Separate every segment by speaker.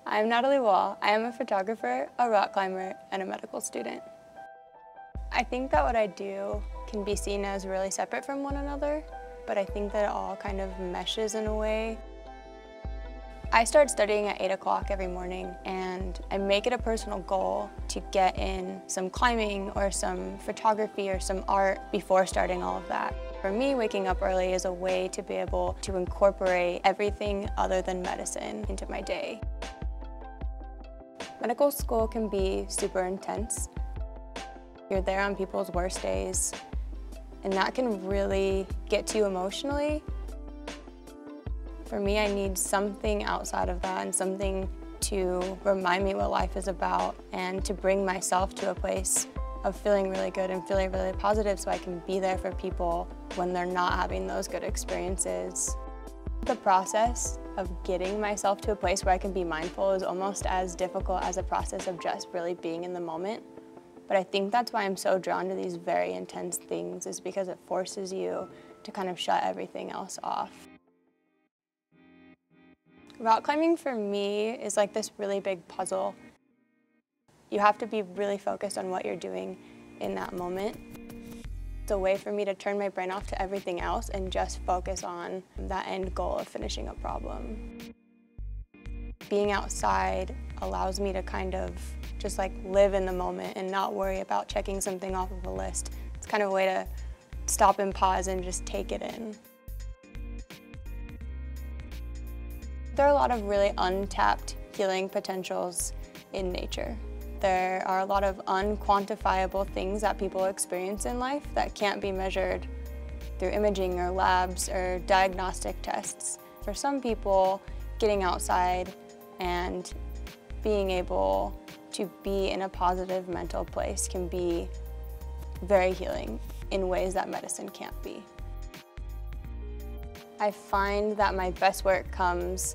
Speaker 1: I'm Natalie Wall. I am a photographer, a rock climber, and a medical student. I think that what I do can be seen as really separate from one another, but I think that it all kind of meshes in a way. I start studying at 8 o'clock every morning, and I make it a personal goal to get in some climbing or some photography or some art before starting all of that. For me, waking up early is a way to be able to incorporate everything other than medicine into my day. Medical school can be super intense. You're there on people's worst days, and that can really get to you emotionally. For me, I need something outside of that and something to remind me what life is about and to bring myself to a place of feeling really good and feeling really positive so I can be there for people when they're not having those good experiences. The process of getting myself to a place where I can be mindful is almost as difficult as the process of just really being in the moment. But I think that's why I'm so drawn to these very intense things, is because it forces you to kind of shut everything else off. Rock climbing for me is like this really big puzzle. You have to be really focused on what you're doing in that moment. It's a way for me to turn my brain off to everything else and just focus on that end goal of finishing a problem. Being outside allows me to kind of just like live in the moment and not worry about checking something off of a list. It's kind of a way to stop and pause and just take it in. There are a lot of really untapped healing potentials in nature. There are a lot of unquantifiable things that people experience in life that can't be measured through imaging or labs or diagnostic tests. For some people, getting outside and being able to be in a positive mental place can be very healing in ways that medicine can't be. I find that my best work comes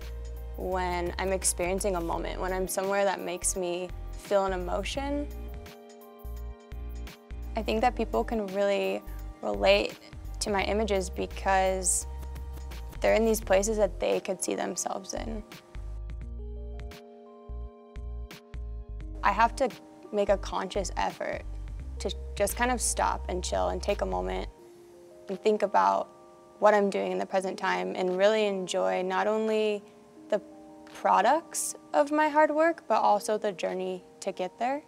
Speaker 1: when I'm experiencing a moment, when I'm somewhere that makes me feel an emotion. I think that people can really relate to my images because they're in these places that they could see themselves in. I have to make a conscious effort to just kind of stop and chill and take a moment and think about what I'm doing in the present time and really enjoy not only the products of my hard work, but also the journey to get there.